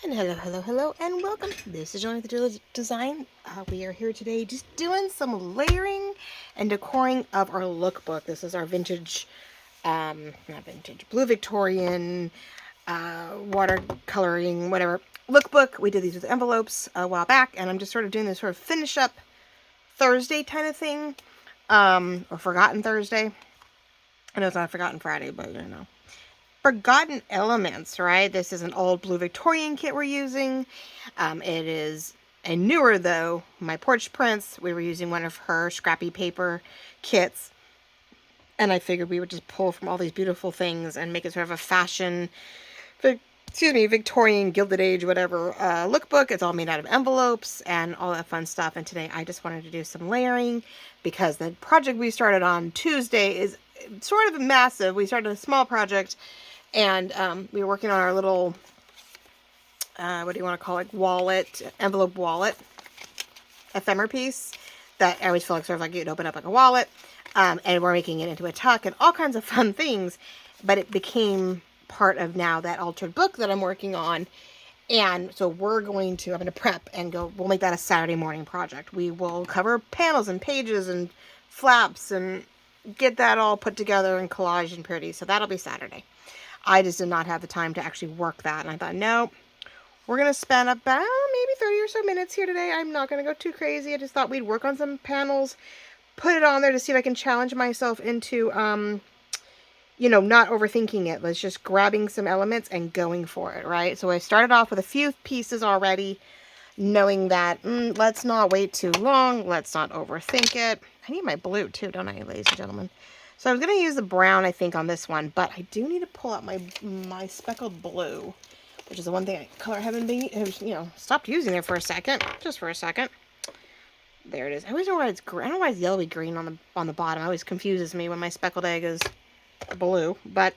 And hello, and welcome. This is Johnny with the Design. We are here today just doing some layering and decoring of our lookbook. This is our vintage, not vintage, blue Victorian, watercoloring, whatever, lookbook. We did these with envelopes a while back, and I'm just sort of doing this sort of finish up Thursday kind of thing, or Forgotten Thursday. I know it's not Forgotten Friday, but you know. Forgotten elements, right? This is an old blue Victorian kit we're using. It is a newer, though, my porch prints. We were using one of her scrappy paper kits. And I figured we would just pull from all these beautiful things and make it sort of a fashion, Victorian, Gilded Age, whatever, lookbook. It's all made out of envelopes and all that fun stuff. And today I just wanted to do some layering because the project we started on Tuesday is sort of massive. We started a small project. And we were working on our little, what do you want to call it, wallet, envelope wallet, ephemera piece that I always feel like sort of like you'd open up like a wallet. And we're making it into a tuck and all kinds of fun things. But it became part of now that altered book that I'm working on. And so I'm going to prep and we'll make that a Saturday morning project. We will cover panels and pages and flaps and get that all put together and collage and pretty. So that'll be Saturday. I just did not have the time to actually work that. And I thought, no, we're going to spend about maybe 30 or so minutes here today. I'm not going to go too crazy. I just thought we'd work on some panels, put it on there to see if I can challenge myself into, not overthinking it. Let's just grabbing some elements and going for it, right? So I started off with a few pieces already, knowing that let's not wait too long. Let's not overthink it. I need my blue too, don't I, ladies and gentlemen? So I was going to use the brown, I think, on this one, but I do need to pull out my speckled blue, which is the one thing color I haven't been, stopped using there for a second, just for a second. There it is. I always know why it's green. I don't know why it's yellowy green on the bottom. It always confuses me when my speckled egg is blue, but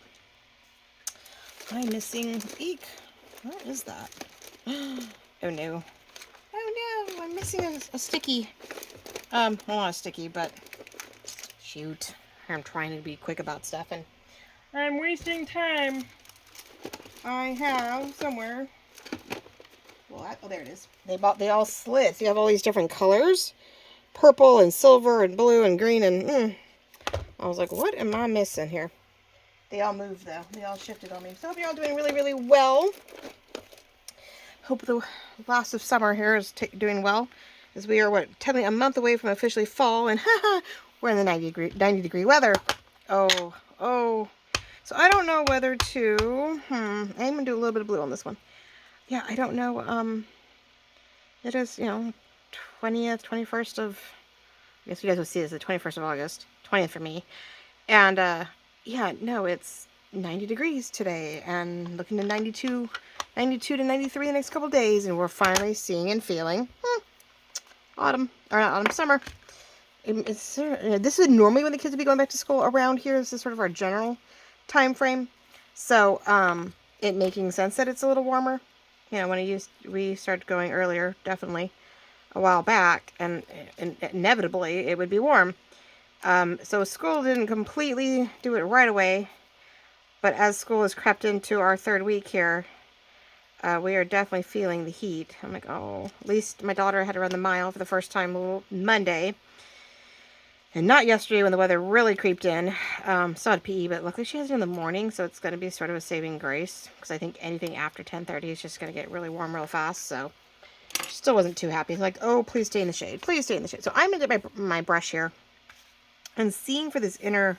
I'm missing, eek, what is that? Oh no. Oh no, I'm missing a sticky, well, not a sticky, but shoot. I'm trying to be quick about stuff, and I'm wasting time. I have somewhere. What? Oh, there it is. They all slid. So you have all these different colors, purple and silver and blue and green, and I was like, what am I missing here? They all moved though. They all shifted on me. So I hope you're all doing really, really well. Hope the last of summer here is doing well, as we are technically a month away from officially fall, and we're in the 90 degree weather. Oh. So I don't know whether to, I'm going to do a little bit of blue on this one. Yeah, I don't know, it is, 20th, 21st of, I guess you guys will see this, the 21st of August, 20th for me. And, yeah, no, it's 90 degrees today, and looking to 92 to 93 the next couple days, and we're finally seeing and feeling, autumn, or not autumn, summer. This is normally when the kids would be going back to school around here. This is sort of our general time frame. So, it making sense that it's a little warmer. When we started going earlier, definitely a while back, and inevitably it would be warm. So school didn't completely do it right away, but as school has crept into our third week here, we are definitely feeling the heat. I'm like, oh, at least my daughter had to run the mile for the first time Monday. And not yesterday when the weather really creeped in. Still had PE, but luckily she has it in the morning, so it's going to be sort of a saving grace. Because I think anything after 10:30 is just going to get really warm real fast. So she still wasn't too happy. Like, oh, please stay in the shade. Please stay in the shade. So I'm going to get my brush here. And seeing for this inner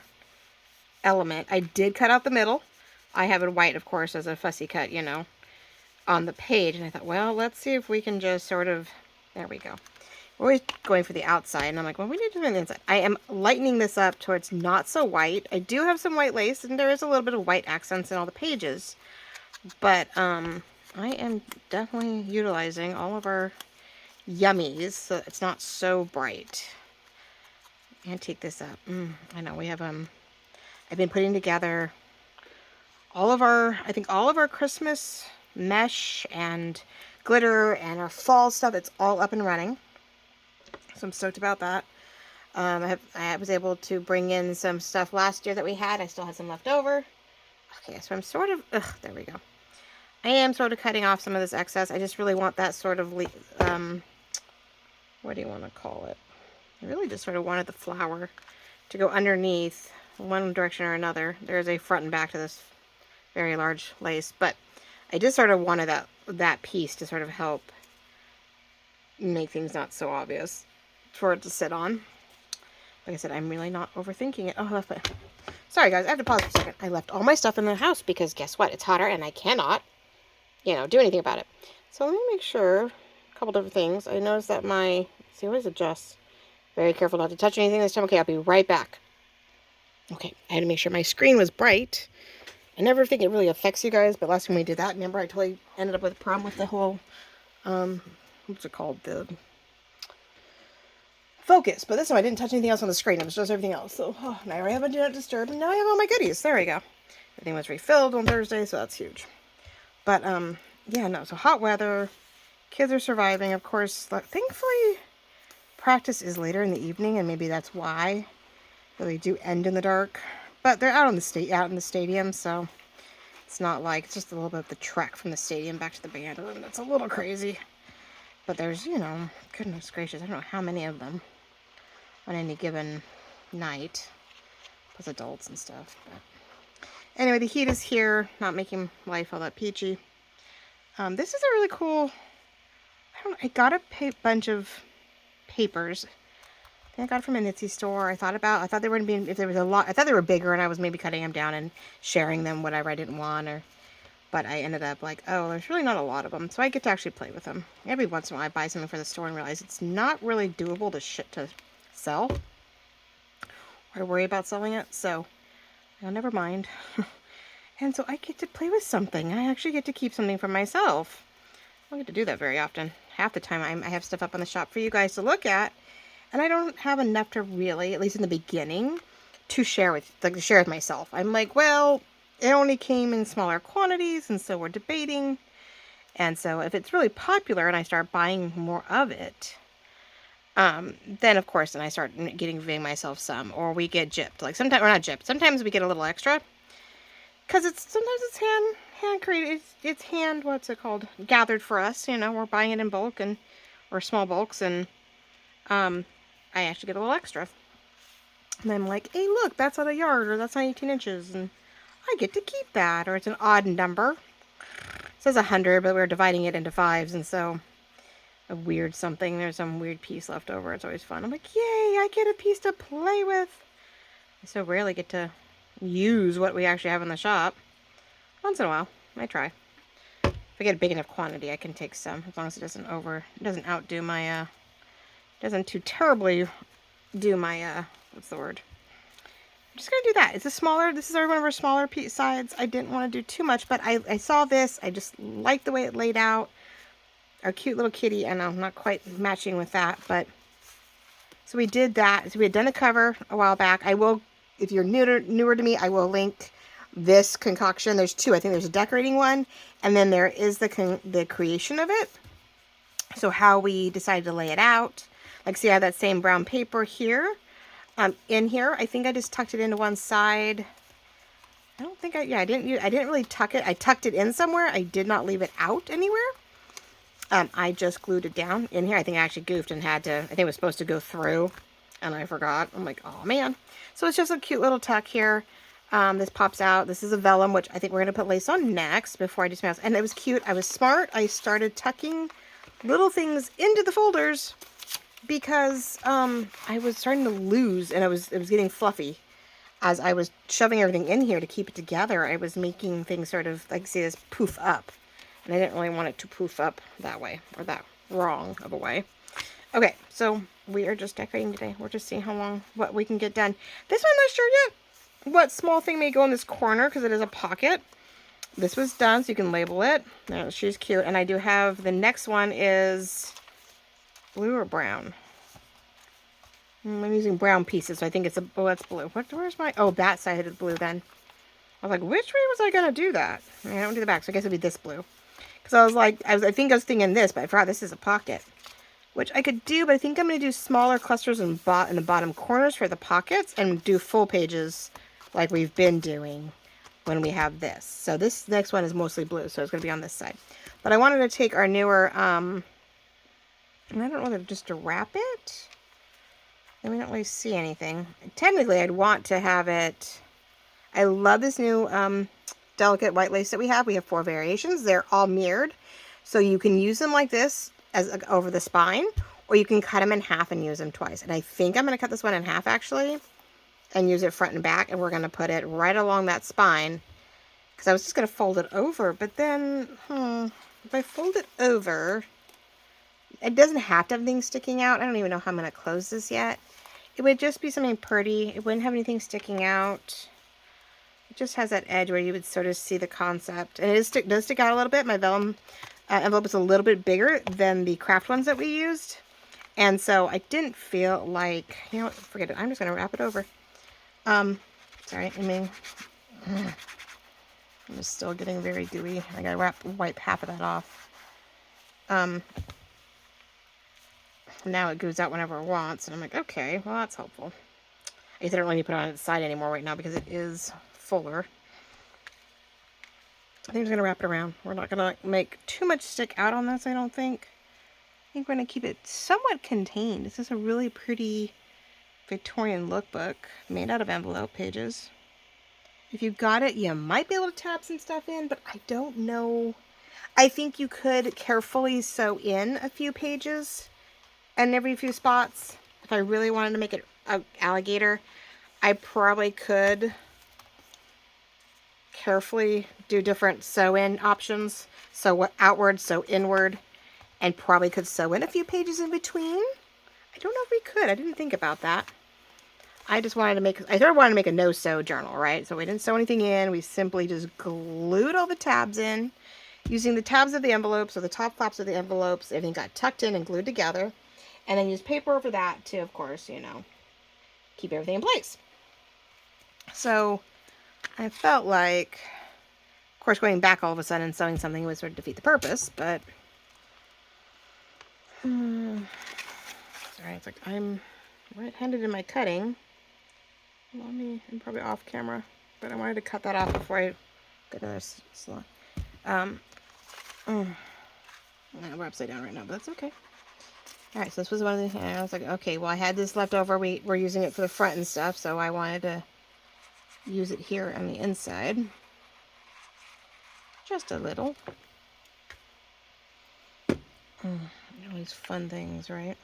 element, I did cut out the middle. I have it white, of course, as a fussy cut, on the page. And I thought, well, let's see if we can just sort of, there we go. We're always going for the outside, and I'm like, well, we need to do the inside. I am lightening this up towards not so white. I do have some white lace, and there is a little bit of white accents in all the pages, but I am definitely utilizing all of our yummies so it's not so bright. Antique this up. I know we have I've been putting together all of our Christmas mesh and glitter and our fall stuff. It's all up and running. So I'm stoked about that. I was able to bring in some stuff last year that we had. I still had some left over. Okay, so I'm sort of, there we go. I am sort of cutting off some of this excess. I just really want that sort of, what do you want to call it? I really just sort of wanted the flower to go underneath one direction or another. There's a front and back to this very large lace, but I just sort of wanted that piece to sort of help make things not so obvious for it to sit on. Like I said, I'm really not overthinking it. Oh, that's fine. Sorry guys, I have to pause for a second. I left all my stuff in the house because guess what? It's hotter and I cannot, do anything about it. So let me make sure, a couple different things. I noticed that see, always adjust. Very careful not to touch anything this time. Okay, I'll be right back. Okay, I had to make sure my screen was bright. I never think it really affects you guys, but last time we did that, remember I totally ended up with a problem with the whole, what's it called? The focus. But this time I didn't touch anything else on the screen. It was just everything else. So now I have a do not disturb, and now I have all my goodies. There we go. Everything was refilled on Thursday, so that's huge. But, yeah, no, so hot weather. Kids are surviving, of course. Thankfully, practice is later in the evening, and maybe that's why they do end in the dark. But they're out in the stadium, so it's not like, it's just a little bit of the trek from the stadium back to the band room. That's a little crazy. But there's, goodness gracious, I don't know how many of them on any given night, plus adults and stuff. But anyway, the heat is here, not making life all that peachy. This is a really cool, I got a bunch of papers. I got it from a Etsy store. I thought they were going to be, if there was a lot, I thought they were bigger and I was maybe cutting them down and sharing them, whatever I didn't want, but I ended up like, oh, there's really not a lot of them. So I get to actually play with them. Every once in a while I buy something for the store and realize it's not really doable to sell or worry about selling it. So, never mind. And so I get to play with something. I actually get to keep something for myself. I don't get to do that very often. Half the time I have stuff up on the shop for you guys to look at. And I don't have enough to really, at least in the beginning, to share with myself. I'm like, well, it only came in smaller quantities, and so we're debating. And so if it's really popular and I start buying more of it, then of course, I start giving myself some, or we get gypped. Like sometimes, or not gypped, sometimes we get a little extra. Because sometimes it's hand created, it's hand, what's it called, gathered for us, we're buying it in bulk or small bulks, and I actually get a little extra. And I'm like, hey, look, that's on a yard, or that's on 18 inches, and I get to keep that, or it's an odd number. It says 100, but we're dividing it into 5s, and so a weird something, there's some weird piece left over. It's always fun. I'm like, yay, I get a piece to play with. I so rarely get to use what we actually have in the shop. Once in a while, I try. If I get a big enough quantity, I can take some, as long as it doesn't outdo my, doesn't too terribly do my, what's the word? I'm just going to do that. This is one of our smaller sides. I didn't want to do too much, but I saw this. I just liked the way it laid out. Our cute little kitty, and I'm not quite matching with that, but so we did that. So we had done a cover a while back. I will, if you're newer to me, I will link this concoction. There's two. I think there's a decorating one, and then there is the creation of it. So how we decided to lay it out. Like, see, I have that same brown paper here. In here, I think I just tucked it into one side. I don't think I didn't really tuck it. I tucked it in somewhere. I did not leave it out anywhere. I just glued it down in here. I think I actually goofed and I think it was supposed to go through, and I forgot. I'm like, oh man. So it's just a cute little tuck here. This pops out. This is a vellum, which I think we're going to put lace on next before I do something else. And it was cute. I was smart. I started tucking little things into the folders because I was starting to lose, and it was getting fluffy. As I was shoving everything in here to keep it together, I was making things sort of, like, see this, poof up. And I didn't really want it to poof up that way, or that wrong of a way. Okay, so we are just decorating today. We're just seeing what we can get done. This one, I'm not sure yet what small thing may go in this corner, because it is a pocket. This was done, so you can label it. Now, she's cute. And I do have, the next one is blue or brown. I'm using brown pieces, so I think it's that's blue. Where's my, oh, that side is blue then. I was like, which way was I going to do that? I don't do the back, so I guess it'd be this blue. Because I was like, I think I was thinking this, but I forgot this is a pocket. Which I could do, but I think I'm going to do smaller clusters in the bottom corners for the pockets and do full pages like we've been doing when we have this. So this next one is mostly blue, so it's going to be on this side. But I wanted to take our newer, and I don't know whether just to wrap it. And we don't really see anything. Technically, I'd want to have it. I love this new delicate white lace that we have. We have 4 variations. They're all mirrored. So you can use them like this as over the spine, or you can cut them in half and use them twice. And I think I'm going to cut this one in half actually and use it front and back. And we're going to put it right along that spine because I was just going to fold it over. But then, if I fold it over, it doesn't have to have things sticking out. I don't even know how I'm going to close this yet. It would just be something pretty. It wouldn't have anything sticking out. It just has that edge where you would sort of see the concept. And it does stick out a little bit. My vellum envelope is a little bit bigger than the craft ones that we used. And so I didn't feel like, you know what, forget it. I'm just going to wrap it over. Sorry, I mean, I'm still getting very gooey. I got to wipe half of that off. Now it goes out whenever it wants. And I'm like, okay, well, that's helpful. I guess I don't really need to put it on its side anymore right now because it is fuller. I think I'm just going to wrap it around. We're not going to make too much stick out on this, I don't think. I think we're going to keep it somewhat contained. This is a really pretty Victorian lookbook made out of envelope pages. If you got it, you might be able to tap some stuff in, but I don't know. I think you could carefully sew in a few pages and every few spots. If I really wanted to make it an alligator, I probably could carefully do different sew-in options. Sew outward, sew inward, and probably could sew in a few pages in between. I don't know if we could. I didn't think about that. I just wanted to make, I sort of wanted to make a no-sew journal, right? So we didn't sew anything in. We simply just glued all the tabs in using the tabs of the envelopes or the top flaps of the envelopes. Everything got tucked in and glued together. And then use paper over that to, of course, you know, keep everything in place. So I felt like, of course, going back all of a sudden and sewing something would sort of defeat the purpose, but sorry, it's like I'm right-handed in my cutting. I'm probably off camera, but I wanted to cut that off before I get another salon. We're upside down right now, but that's okay. All right, so this was one of the things. I was like, okay, well, I had this left over. We're using it for the front and stuff, so I wanted to use it here on the inside. Just a little. All these fun things, right?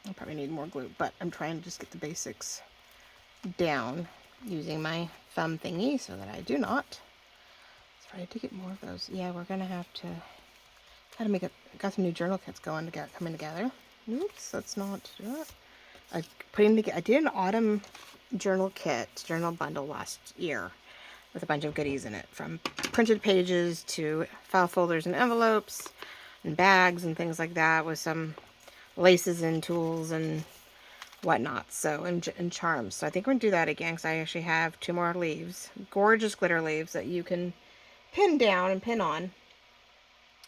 I probably need more glue, but I'm trying to just get the basics down using my thumb thingy so that I do not. Sorry, to get more of those. Yeah, we're gonna have to gotta make it. Got some new journal kits coming together. Oops, let's not do that. I did an autumn journal bundle last year with a bunch of goodies in it, from printed pages to file folders and envelopes and bags and things like that, with some laces and tools and whatnot, so and charms. So I think we're gonna do that again because I actually have 2 more leaves, gorgeous glitter leaves that you can pin down and pin on.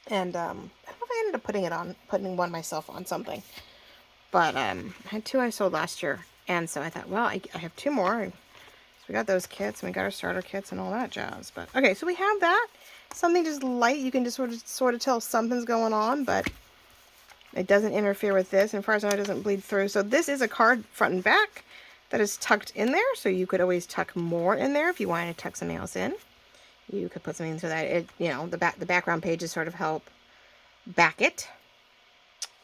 And I don't know if I ended up putting one myself on something, but I had 2 I sold last year, and so I thought, well, I have 2 more. So we got those kits and we got our starter kits and all that jazz. But okay, so we have that, something just light. You can just sort of tell something's going on, but it doesn't interfere with this, and as far as I know, it doesn't bleed through. So this is a card front and back that is tucked in there, so you could always tuck more in there if you wanted to tuck something else in. You could put something so that it, you know, the background pages sort of help back it.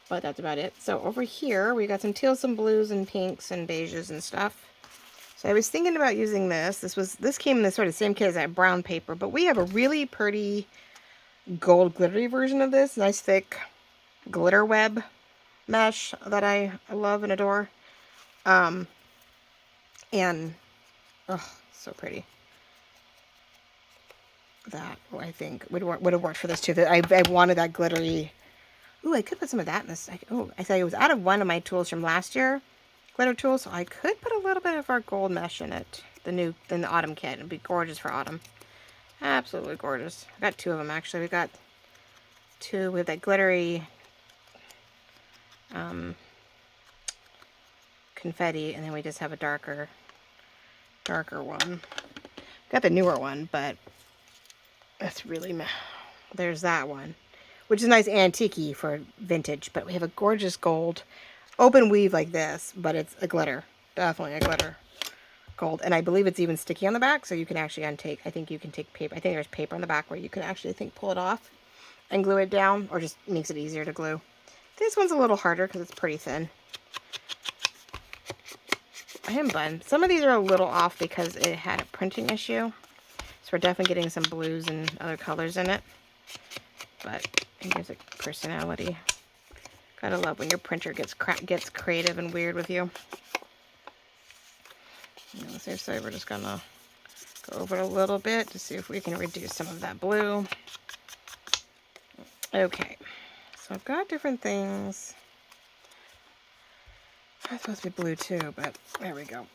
But that's about it. So over here, we got some teals, some blues, and pinks, and beiges and stuff. So I was thinking about using this. This came in the sort of same kit as that brown paper, but we have a really pretty gold glittery version of this. Nice thick glitter web mesh that I love and adore. And oh, so pretty. That I think would have worked for this too. I wanted that glittery. Ooh, I could put some of that in this. I thought it was out of one of my tools from last year, glitter tools. So I could put a little bit of our gold mesh in it. In the autumn kit. It'd be gorgeous for autumn. Absolutely gorgeous. I got 2 of them actually. We got 2 with that glittery confetti, and then we just have a darker one. Got the newer one, but that's really, there's that one, which is nice antique-y for vintage, but we have a gorgeous gold open weave like this, but it's a glitter, definitely a glitter gold, and I believe it's even sticky on the back, so you can actually untake, I think you can take paper, I think there's paper on the back where you can actually, pull it off and glue it down, or just makes it easier to glue. This one's a little harder because it's pretty thin. Some of these are a little off because it had a printing issue. So we're definitely getting some blues and other colors in it. But it gives it personality. Gotta love when your printer gets creative and weird with you. So we're just gonna go over it a little bit to see if we can reduce some of that blue. Okay, so I've got different things. It's supposed to be blue too, but there we go.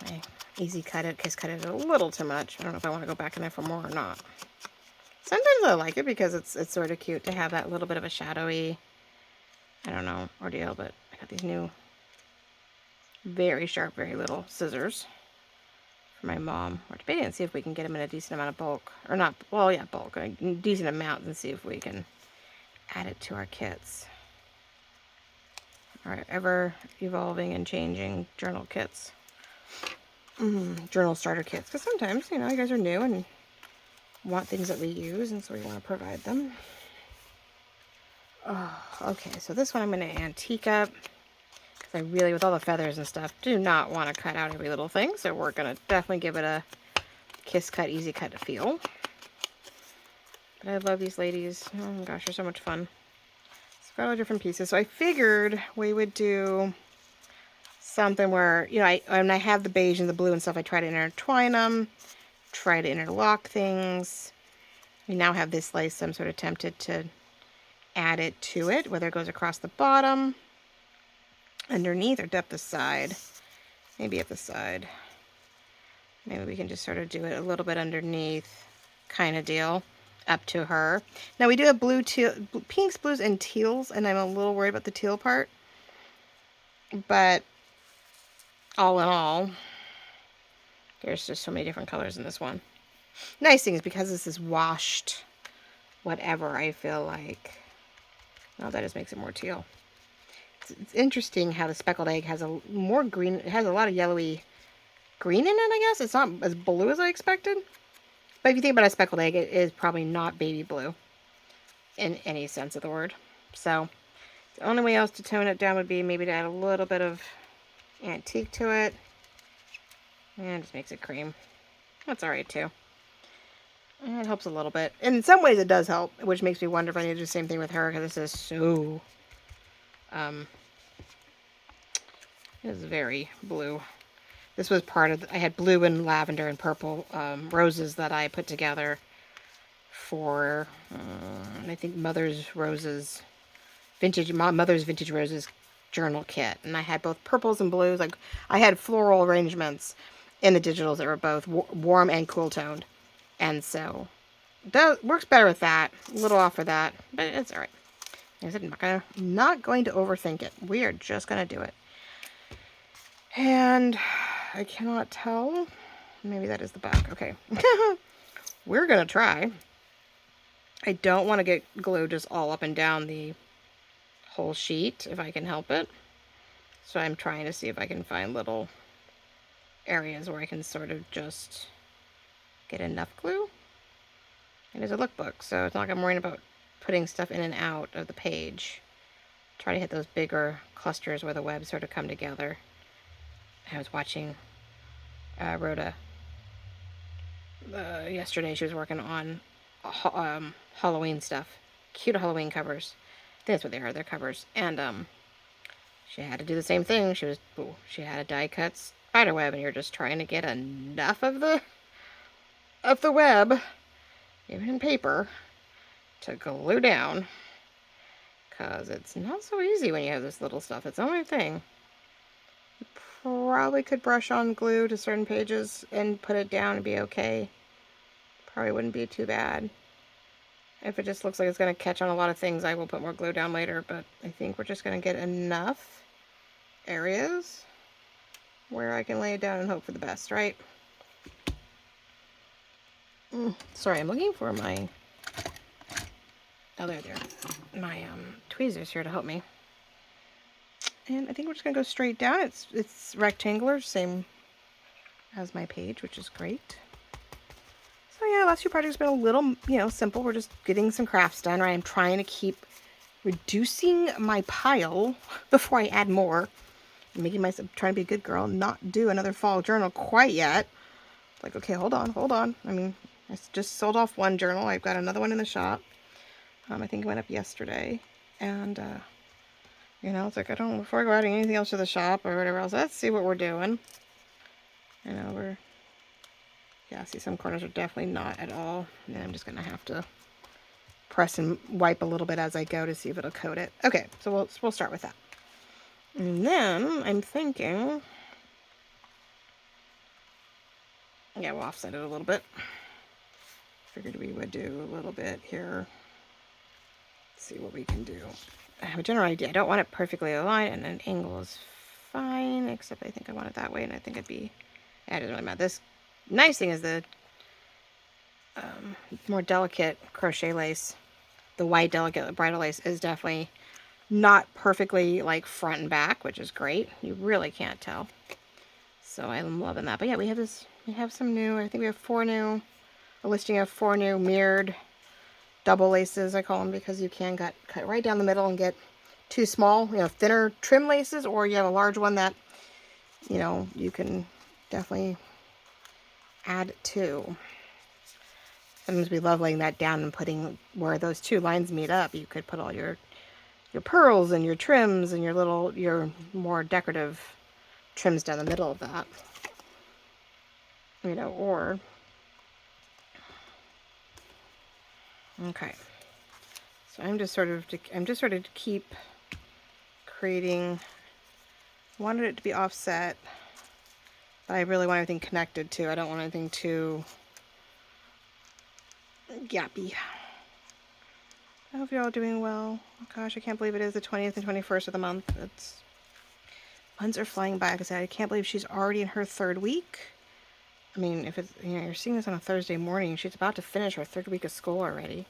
I easy cut it, cut it a little too much. I don't know if I want to go back in there for more or not. Sometimes I like it because it's sort of cute to have that little bit of a shadowy, I don't know, ordeal, but I got these new very sharp, very little scissors for my mom. We're debating and see if we can get them in a decent amount of bulk, or not, well, yeah, bulk, a decent amount, and see if we can add it to our kits. Our ever-evolving and changing journal kits. Journal starter kits. Because sometimes, you guys are new and want things that we use, and so we want to provide them. Oh, okay, so this one I'm going to antique up. Because I really, with all the feathers and stuff, do not want to cut out every little thing. So we're going to definitely give it a kiss cut, easy cut to feel. But I love these ladies. Oh my gosh, they're so much fun. Got all the different pieces. So I figured we would do something where, when I have the beige and the blue and stuff, I try to intertwine them, try to interlock things. We now have this lace, so I'm sort of tempted to add it to it, whether it goes across the bottom, underneath, or up the side. Maybe up the side. Maybe we can just sort of do it a little bit underneath kind of deal. Up to her. Now we do have blue, teal, pinks, blues, and teals, and I'm a little worried about the teal part. But all in all, there's just so many different colors in this one. Nice thing is because this is washed, whatever, I feel like, oh, that just makes it more teal. It's interesting how the speckled egg has a more green, it has a lot of yellowy green in it, I guess. It's not as blue as I expected. But if you think about a speckled egg, it is probably not baby blue in any sense of the word. So the only way else to tone it down would be maybe to add a little bit of antique to it. And it just makes it cream. That's alright too. And it helps a little bit. In some ways it does help, which makes me wonder if I need to do the same thing with her, because this is so... it is very blue. This was part of, I had blue and lavender and purple roses that I put together for, I think Mother's Vintage Roses journal kit. And I had both purples and blues. Like, I had floral arrangements in the digitals that were both warm and cool toned. And so, that works better with that. A little off for that, but it's alright. Like I said, I'm not going to overthink it. We are just going to do it. And I cannot tell. Maybe that is the back. Okay. We're going to try. I don't want to get glue just all up and down the whole sheet if I can help it. So I'm trying to see if I can find little areas where I can sort of just get enough glue. It is a lookbook, so it's not like I'm worrying about putting stuff in and out of the page. Try to hit those bigger clusters where the webs sort of come together. I was watching Rhoda yesterday. She was working on Halloween stuff. Cute Halloween covers. I think that's what they are. They're covers. And she had to do the same thing. She had a die cut spider web, and you're just trying to get enough of the web, even in paper, to glue down. Because it's not so easy when you have this little stuff. It's the only thing. Probably could brush on glue to certain pages and put it down and be okay. Probably wouldn't be too bad. If it just looks like it's going to catch on a lot of things, I will put more glue down later, but I think we're just going to get enough areas where I can lay it down and hope for the best, right? Sorry, I'm looking for my, oh, there, my tweezers here to help me. And I think we're just gonna go straight down. It's rectangular, same as my page, which is great. So yeah, last few projects have been a little, simple. We're just getting some crafts done, right? I'm trying to keep reducing my pile before I add more. I'm making myself, trying to be a good girl, not do another fall journal quite yet. Like, okay, hold on. I mean, I just sold off one journal. I've got another one in the shop. I think it went up yesterday. And, it's like, before I go adding anything else to the shop or whatever else, let's see what we're doing. Yeah, see, some corners are definitely not at all. And I'm just going to have to press and wipe a little bit as I go to see if it'll coat it. Okay, so we'll start with that. And then I'm thinking, yeah, we'll offset it a little bit. Figured we would do a little bit here. See what we can do. I have a general idea. I don't want it perfectly aligned, and an angle is fine, except I think I want it that way, and I think it'd be, yeah, it doesn't really matter. This nice thing is the more delicate crochet lace, the white delicate bridal lace is definitely not perfectly like front and back, which is great. You really can't tell. So I'm loving that. But yeah, we have some new, I think we have a listing of 4 new mirrored double laces, I call them, because you can cut right down the middle and get 2 small, thinner trim laces, or you have a large one that, you can definitely add to. Sometimes we love laying that down and putting where those 2 lines meet up. You could put all your pearls and your trims and your more decorative trims down the middle of that. Or okay. So I'm just sort of to keep creating. Wanted it to be offset, but I really want everything connected too. I don't want anything too gappy. I hope you're all doing well. Oh gosh, I can't believe it is the 20th and 21st of the month. Months are flying by. Like I said, I can't believe she's already in her 3rd week. I mean, if it's, you're seeing this on a Thursday morning, she's about to finish her 3rd week of school already.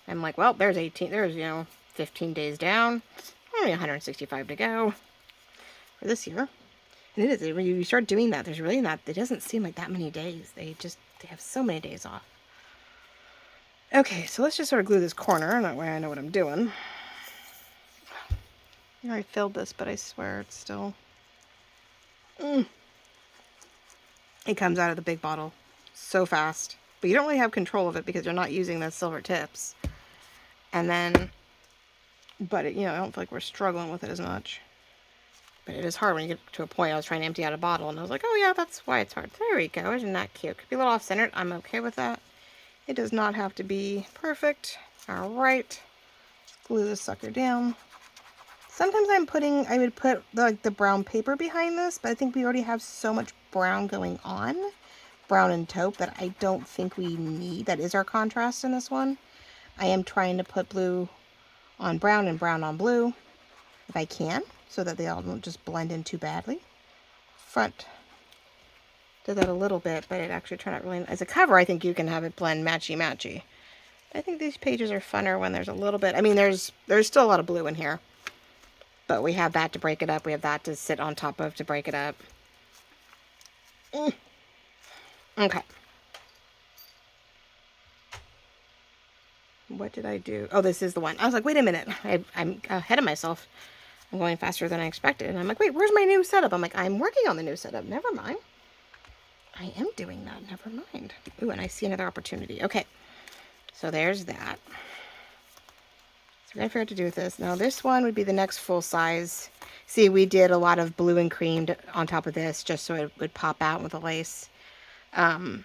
I'm like, well, there's 15 days down, only 165 to go for this year. And it is, when you start doing that, there's really not, it doesn't seem like that many days. They have so many days off. Okay, so let's just sort of glue this corner, and that way I know what I'm doing. I already filled this, but I swear it's still... It comes out of the big bottle so fast. But you don't really have control of it because you're not using the silver tips. And then... But, I don't feel like we're struggling with it as much. But it is hard when you get to a point. I was trying to empty out a bottle, and I was like, oh yeah, that's why it's hard. There we go. Isn't that cute? Could be a little off-centered. I'm okay with that. It does not have to be perfect. All right. Glue this sucker down. Sometimes I would put the brown paper behind this, but I think we already have so much brown going on, brown and taupe, that I don't think we need. That is our contrast in this one. I am trying to put blue on brown and brown on blue, if I can, so that they all don't just blend in too badly. Front did that a little bit, but it actually turned out really nice. As a cover, I think you can have it blend matchy-matchy. I think these pages are funner when there's a little bit, I mean, there's still a lot of blue in here, but we have that to break it up. We have that to sit on top of to break it up. Okay. What did I do? Oh, this is the one. I was like, wait a minute. I'm ahead of myself. I'm going faster than I expected. And I'm like, wait, where's my new setup? I'm like, I'm working on the new setup. Never mind. I am doing that. Never mind. Ooh, and I see another opportunity. Okay. So there's that. So we're going to figure out what to do with this. Now this one would be the next full size. See, we did a lot of blue and creamed on top of this just so it would pop out with the lace and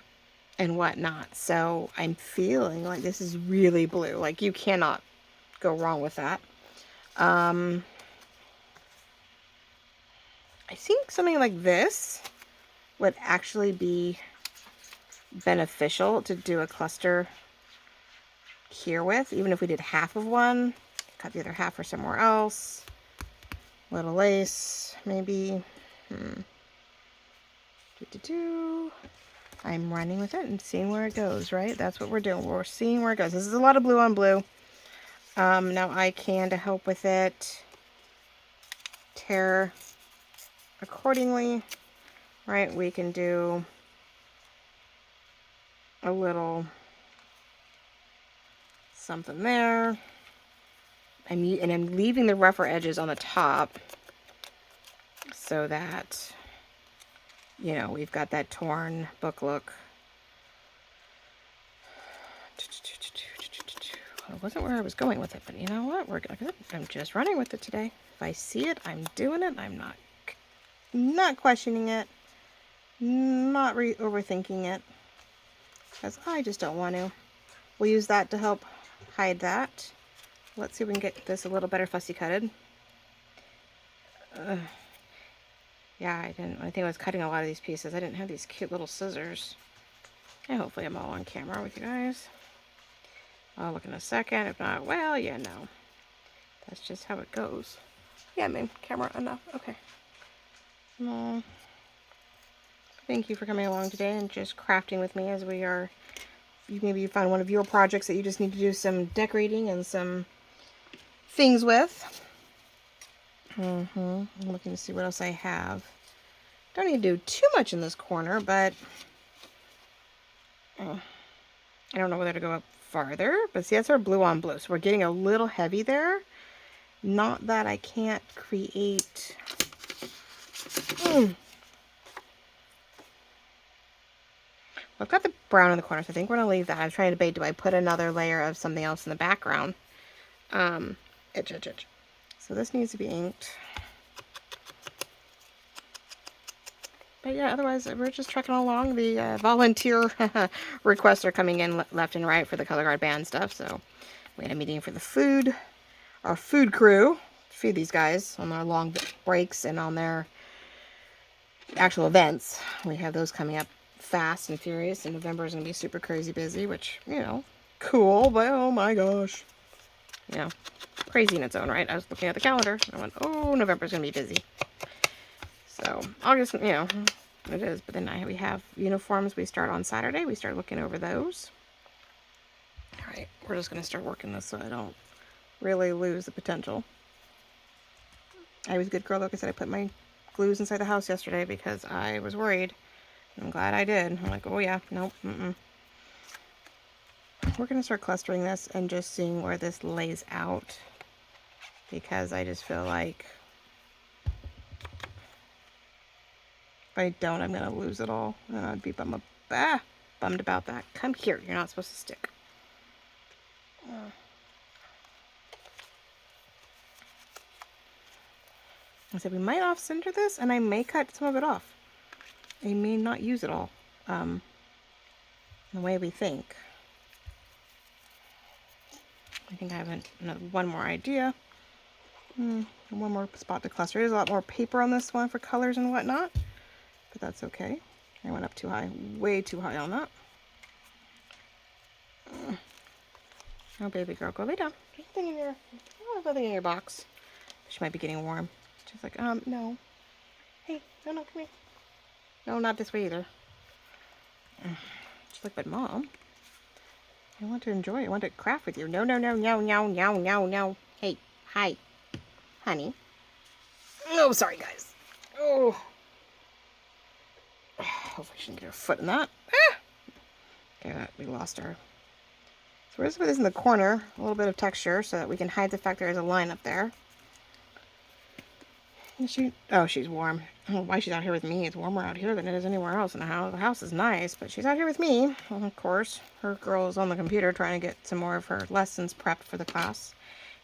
whatnot. So I'm feeling like this is really blue. Like you cannot go wrong with that. I think something like this would actually be beneficial to do a cluster here with, even if we did half of one, cut the other half for somewhere else. Little lace, maybe. I'm running with it and seeing where it goes, right? That's what we're doing. We're seeing where it goes. This is a lot of blue on blue. Now I can, to help with it, tear accordingly, right? We can do a little something there. I'm leaving the rougher edges on the top so that, you know, we've got that torn book look. It wasn't where I was going with it, but you know what? We're good. I'm just running with it today. If I see it, I'm doing it. I'm not questioning it, not overthinking it, because I just don't want to. We'll use that to help hide that. Let's see if we can get this a little better fussy cutted. Yeah, I think I was cutting a lot of these pieces. I didn't have these cute little scissors. And hopefully I'm all on camera with you guys. I'll look in a second. If not, well, yeah, no. That's just how it goes. Yeah, I mean, camera enough. Okay. No. Thank you for coming along today and just crafting with me as we are. Maybe you find one of your projects that you just need to do some decorating and some things with. I'm looking to see what else I have. Don't need to do too much in this corner, but I don't know whether to go up farther. But see, that's our blue on blue. So we're getting a little heavy there. Not that I can't create. I've got the brown in the corner, so I think we're going to leave that. I was trying to debate, do I put another layer of something else in the background? Itch. So this needs to be inked. But yeah, otherwise we're just trekking along. The volunteer requests are coming in left and right for the color guard band stuff. So we had a meeting for our food crew, feed these guys on their long breaks and on their actual events. We have those coming up fast and furious, and November is going to be super crazy busy, which, you know, cool, but oh my gosh. You know, crazy in its own right. I was looking at the calendar and I went, oh, November's going to be busy. So August, you know, it is. But then we have uniforms. We start on Saturday. We start looking over those. All right, we're just going to start working this so I don't really lose the potential. I was a good girl, like I said. I put my glues inside the house yesterday because I was worried. I'm glad I did. I'm like, oh yeah, nope, We're going to start clustering this and just seeing where this lays out, because I just feel like if I don't, I'm going to lose it all, and I'd be bummed about that. Come here. You're not supposed to stick. I said we might off-center this, and I may cut some of it off. I may not use it all the way we think. I think I have one more idea. One more spot to cluster. There's a lot more paper on this one for colors and whatnot, but that's okay. I went up too high, way too high on that. Oh, baby girl, go lay down. There's nothing in your box. She might be getting warm. She's like, no. Hey, no, come here. No, not this way either. She's like, but Mom, I want to enjoy it. I want to craft with you. No. Hey, hi, honey. Oh, sorry, guys. Oh. Hopefully she didn't get her foot in that. Okay, we lost her. So we're just going to put this in the corner, a little bit of texture, so that we can hide the fact there is a line up there. Is she? Oh, she's warm. I don't know why she's out here with me. It's warmer out here than it is anywhere else in the house. The house is nice, but she's out here with me. Well, of course, her girl is on the computer trying to get some more of her lessons prepped for the class.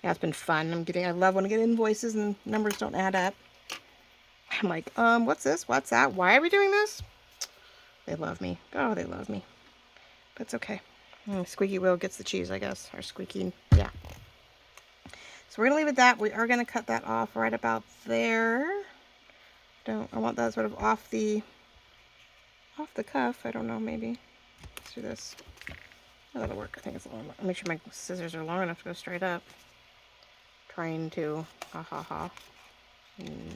Yeah, it's been fun. I love when I get invoices and numbers don't add up. I'm like, what's this? What's that? Why are we doing this? They love me. Oh, they love me. But it's okay. Squeaky wheel gets the cheese, I guess. Or squeaky, yeah. So we're going to leave it that. We are going to cut that off right about there. I want that sort of off the cuff. I don't know, maybe. Let's do this. Oh, that'll work. I think it's a little more. Make sure my scissors are long enough to go straight up. Trying to,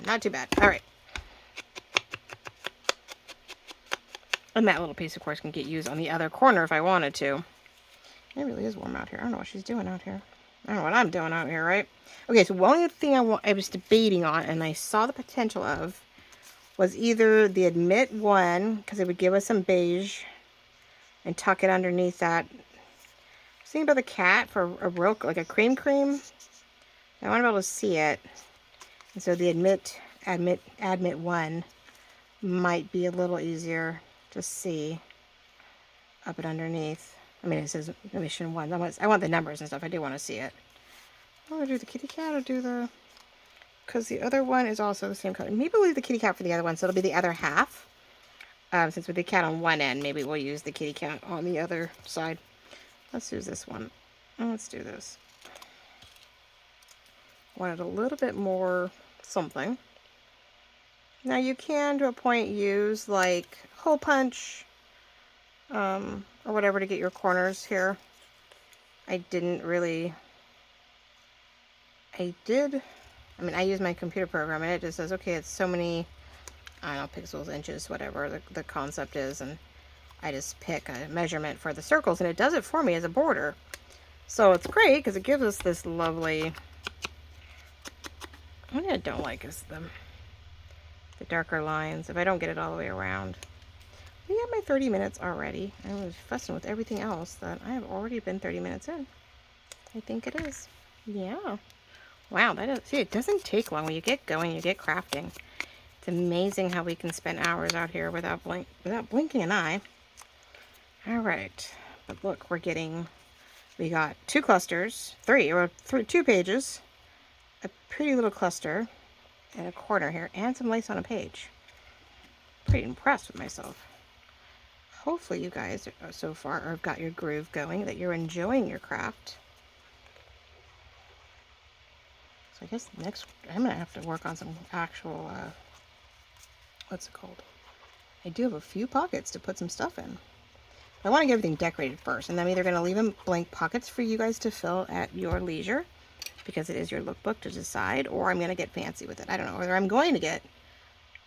Not too bad. All right. And that little piece, of course, can get used on the other corner if I wanted to. It really is warm out here. I don't know what she's doing out here. I don't know what I'm doing out here, right? Okay, so one other thing I was debating on, and I saw the potential of, was either the Admit one, because it would give us some beige, and tuck it underneath that. I was thinking about the cat for a real, like a cream. I want to be able to see it. And so the Admit one might be a little easier to see up and underneath. I mean, it says emission 1. I want the numbers and stuff. I do want to see it. I want to do the kitty cat or do the... Because the other one is also the same color. Maybe we'll leave the kitty cat for the other one, so it'll be the other half. Since with the cat on one end, maybe we'll use the kitty cat on the other side. Let's use this one. Let's do this. Want it a little bit more something. Now you can, to a point, use like hole punch or whatever to get your corners here. I use my computer program and it just says, okay, it's so many, I don't know, pixels, inches, whatever the concept is, and I just pick a measurement for the circles and it does it for me as a border. So it's great because it gives us this lovely, what I don't like is the darker lines, if I don't get it all the way around. We have my 30 minutes already. I was fussing with everything else that I have already been 30 minutes in. I think it is. Yeah. Wow, see, it doesn't take long. When you get going, you get crafting. It's amazing how we can spend hours out here without blinking an eye. All right. But look, we got 2 clusters, 2 pages, a pretty little cluster, and a corner here, and some lace on a page. Pretty impressed with myself. Hopefully you guys so far have got your groove going, that you're enjoying your craft. So I guess next, I'm going to have to work on some actual, what's it called? I do have a few pockets to put some stuff in. I want to get everything decorated first, and I'm either going to leave them blank pockets for you guys to fill at your leisure, because it is your lookbook to decide, or I'm going to get fancy with it. I don't know, whether I'm going to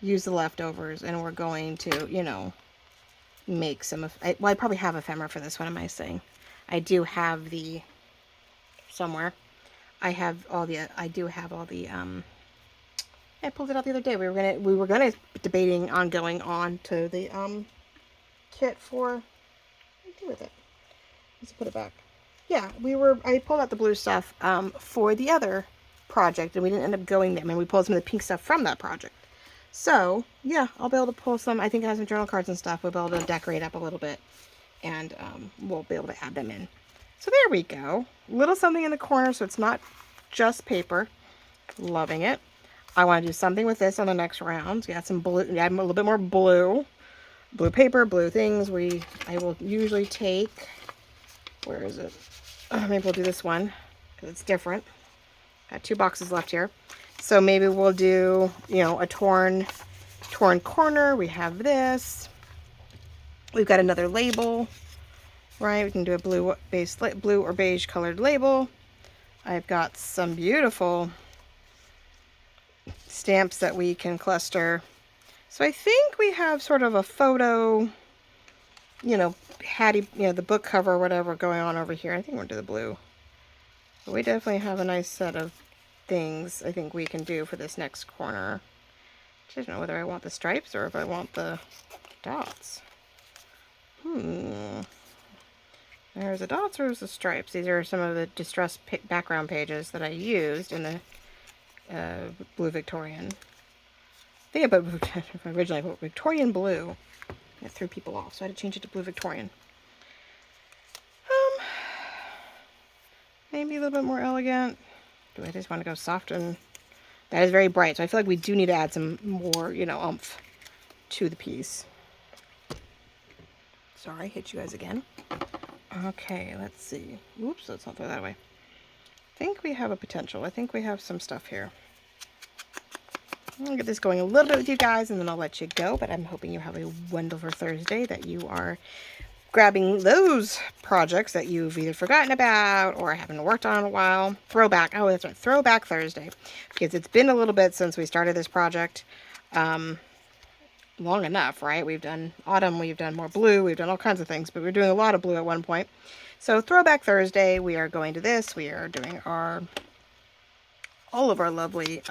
use the leftovers, and we're going to, make some, I probably have ephemera for this one, am I saying? I do have somewhere. I do have all the, I pulled it out the other day. We were gonna debating on going on to the, kit for, what do I do with it? Let's put it back. Yeah, I pulled out the blue stuff, for the other project, and we didn't end up going there. I mean, we pulled some of the pink stuff from that project. So, yeah, I'll be able to pull some, I think I have some journal cards and stuff. We'll be able to decorate up a little bit, and, we'll be able to add them in. So there we go. Little something in the corner so it's not just paper. Loving it. I want to do something with this on the next round. Got some blue, add a little bit more blue. Blue paper, blue things. I will usually take, where is it? Maybe we'll do this one because it's different. Got 2 boxes left here. So maybe we'll do, a torn corner. We have this. We've got another label. Right, we can do a blue or beige colored label. I've got some beautiful stamps that we can cluster. So I think we have sort of a photo, Hattie, the book cover or whatever going on over here. I think we're going to do the blue. But we definitely have a nice set of things I think we can do for this next corner. I don't know whether I want the stripes or if I want the dots. There's the dots or there's the stripes. These are some of the distressed background pages that I used in the blue Victorian. I think originally I put Victorian blue. It threw people off, so I had to change it to blue Victorian. Maybe a little bit more elegant. Do I just want to go soft? And that is very bright, so I feel like we do need to add some more, oomph to the piece. Sorry, I hit you guys again. Okay, let's see. Oops, let's not throw that away. I think we have a potential. I think we have some stuff here. I'll get this going a little bit with you guys, and then I'll let you go. But I'm hoping you have a wonderful Thursday, that you are grabbing those projects that you've either forgotten about or haven't worked on in a while. Throwback. Oh, that's right. Throwback Thursday. Because it's been a little bit since we started this project. Long enough, right? We've done autumn, we've done more blue, we've done all kinds of things, but we're doing a lot of blue at one point. So Throwback Thursday, we are going to this. We are doing all of our lovely,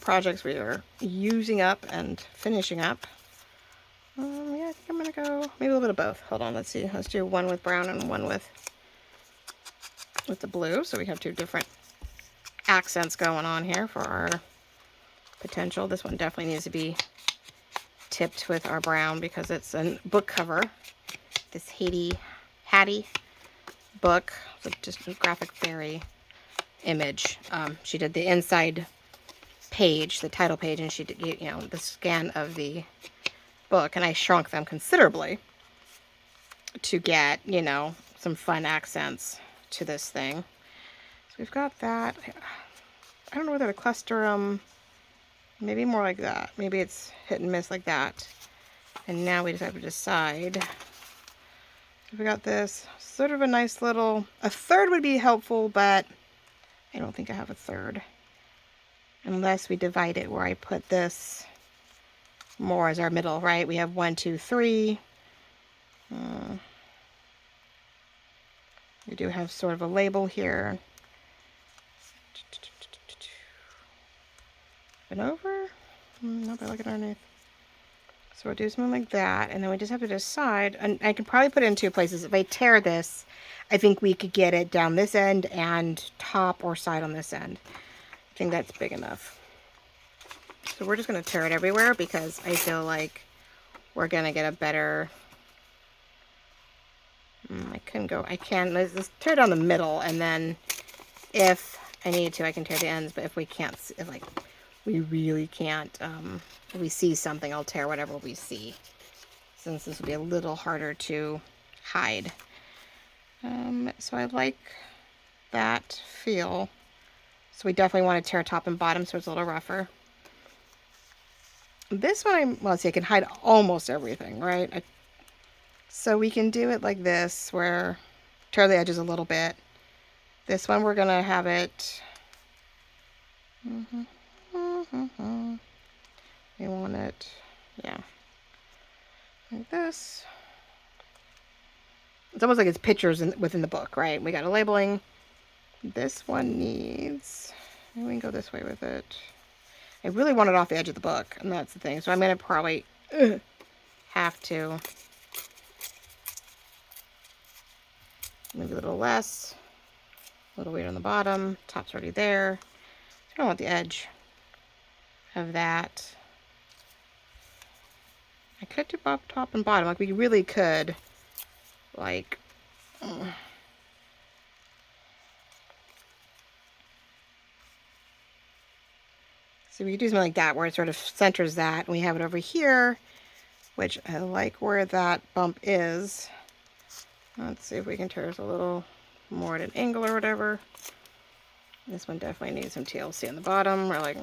projects we are using up and finishing up. Yeah, I think I'm going to go maybe a little bit of both. Hold on, let's see. Let's do one with brown and one with the blue. So we have two different accents going on here for our potential. This one definitely needs to be tipped with our brown because it's a book cover. This Hattie book. So just a graphic fairy image. She did the inside page, the title page, and she did, the scan of the book, and I shrunk them considerably to get, some fun accents to this thing. So we've got that. I don't know whether to cluster them. Maybe more like that. Maybe it's hit and miss like that. And now we just have to decide. We got this sort of a nice little, a third would be helpful, but I don't think I have a third. Unless we divide it where I put this more as our middle, right? We have 1, 2, 3. We do have sort of a label here. And over? Nope, I like it underneath. So we'll do something like that, and then we just have to decide, and I could probably put it in two places. If I tear this, I think we could get it down this end and top or side on this end. I think that's big enough. So we're just going to tear it everywhere because I feel like we're going to get a better... let's tear it down the middle, and then if I need to, I can tear the ends, but if we can't, we really can't, if we see something, I'll tear whatever we see, since this will be a little harder to hide. So I like that feel. So we definitely want to tear top and bottom so it's a little rougher. This one, let's see, I can hide almost everything, right? So we can do it like this, where tear the edges a little bit. This one we're gonna have it. We want it, yeah, like this. It's almost like it's pictures within the book, right? We got a labeling. This one needs, maybe we can go this way with it. I really want it off the edge of the book, and that's the thing. So I'm gonna probably have to maybe a little less, a little weight on the bottom. Top's already there. I don't want the edge of that. I could do top and bottom, like we really could, like, so we could do something like that, where it sort of centers that, and we have it over here, which I like where that bump is. Let's see if we can tear this a little more at an angle or whatever. This one definitely needs some TLC on the bottom. We're like,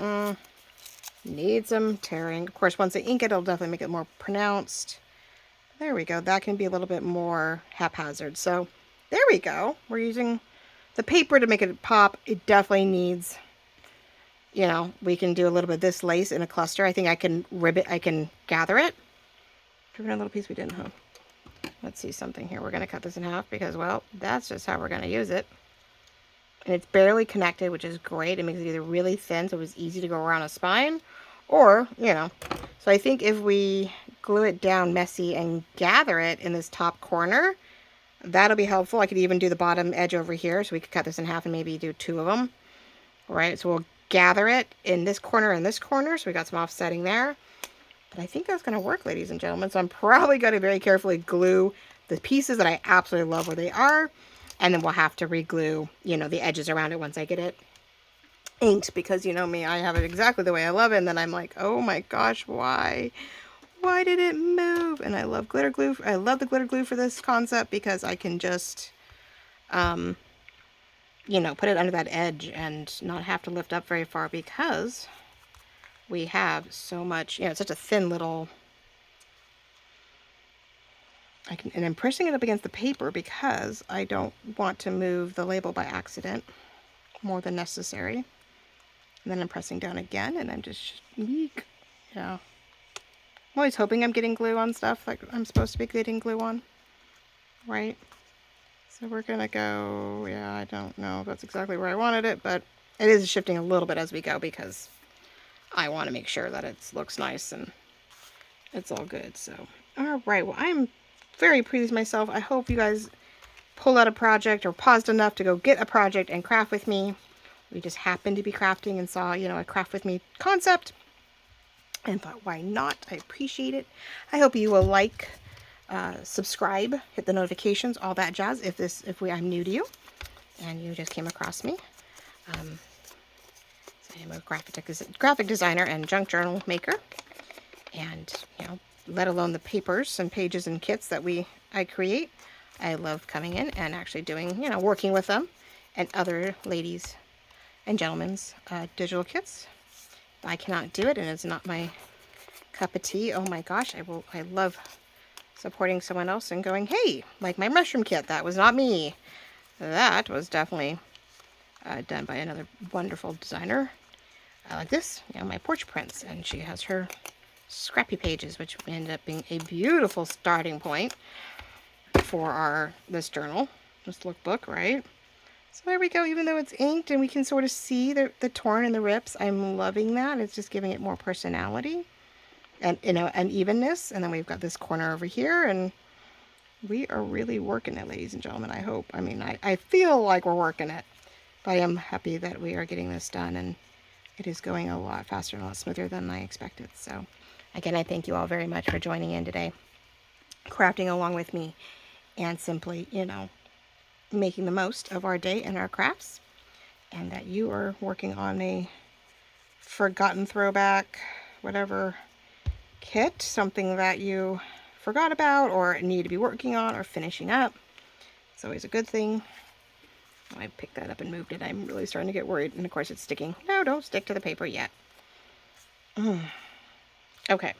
need some tearing. Of course, once I ink it, it'll definitely make it more pronounced. There we go. That can be a little bit more haphazard. So there we go. We're using the paper to make it pop. It definitely needs, we can do a little bit of this lace in a cluster. I think I can ribbon, I can gather it. Give it a little piece we didn't, huh? Let's see something here. We're going to cut this in half because, well, that's just how we're going to use it. And it's barely connected, which is great. It makes it either really thin, so it's easy to go around a spine, or, So I think if we glue it down messy and gather it in this top corner, that'll be helpful. I could even do the bottom edge over here, so we could cut this in half and maybe do 2 of them. All right, so we'll gather it in this corner and this corner, so we got some offsetting there. But I think that's going to work, ladies and gentlemen. So I'm probably going to very carefully glue the pieces that I absolutely love where they are. And then we'll have to re-glue, the edges around it once I get it inked. Because you know me, I have it exactly the way I love it. And then I'm like, oh my gosh, why? Why did it move? And I love glitter glue. I love the glitter glue for this concept because I can just, put it under that edge and not have to lift up very far because we have so much, it's such a thin little and I'm pressing it up against the paper because I don't want to move the label by accident more than necessary. And then I'm pressing down again, and I'm just, eek. Yeah. I'm always hoping I'm getting glue on stuff like I'm supposed to be getting glue on, right? So we're gonna go, yeah, I don't know if that's exactly where I wanted it, but it is shifting a little bit as we go because I want to make sure that it looks nice and it's all good. So, all right, well, I'm very pleased with myself. I hope you guys pulled out a project or paused enough to go get a project and craft with me. We just happened to be crafting and saw, you know, a craft with me concept and thought, why not? I appreciate it. I hope you will like, subscribe, hit the notifications, all that jazz. I'm new to you and you just came across me. So I'm a graphic designer and junk journal maker, and you know, let alone the papers and pages and kits that I create. I love coming in and actually doing, you know, working with them and other ladies and gentlemen's digital kits. I cannot do it, and it's not my cup of tea. Oh my gosh, I love supporting someone else and going, hey, like my mushroom kit, that was not me. That was definitely done by another wonderful designer. Like this, you know, my porch prints, and she has her scrappy pages, which ended up being a beautiful starting point for this journal, this lookbook, right? So there we go. Even though it's inked and we can sort of see the torn and the rips, I'm loving that. It's just giving it more personality and, you know, an evenness. And then we've got this corner over here, and we are really working it, ladies and gentlemen. I hope. I mean, I feel like we're working it, but I am happy that we are getting this done, and it is going a lot faster and a lot smoother than I expected. So again, I thank you all very much for joining in today, crafting along with me, and simply, you know, making the most of our day and our crafts, and that you are working on a forgotten throwback, whatever kit, something that you forgot about or need to be working on or finishing up. It's always a good thing. I picked that up and moved it. I'm really starting to get worried, and of course it's sticking. No, don't stick to the paper yet. Okay.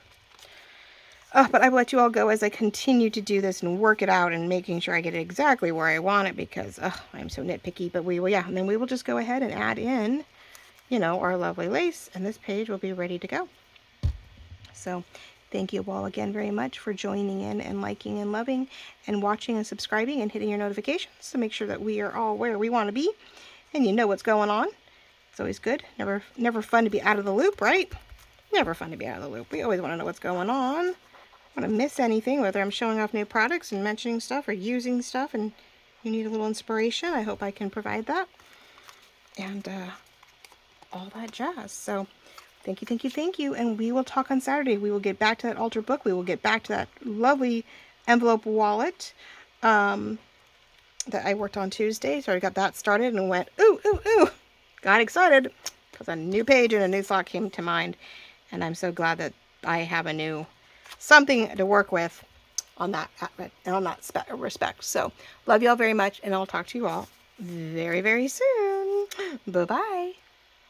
But I will let you all go as I continue to do this and work it out and making sure I get it exactly where I want it, because I'm so nitpicky. But we will, yeah, and then we will just go ahead and add in, you know, our lovely lace, and this page will be ready to go. So thank you all again very much for joining in and liking and loving and watching and subscribing and hitting your notifications to make sure that we are all where we want to be and you know what's going on. It's always good. Never fun to be out of the loop, right? Never fun to be out of the loop. We always want to know what's going on. Want to miss anything, whether I'm showing off new products and mentioning stuff or using stuff and you need a little inspiration. I hope I can provide that and all that jazz. So thank you, thank you, thank you, and we will talk on Saturday. We will get back to that altar book. We will get back to that lovely envelope wallet that I worked on Tuesday. So I got that started and went, ooh, ooh, ooh. Got excited because a new page and a new thought came to mind, and I'm so glad that I have a new something to work with on that respect. So love you all very much, and I'll talk to you all very, very soon. Bye-bye.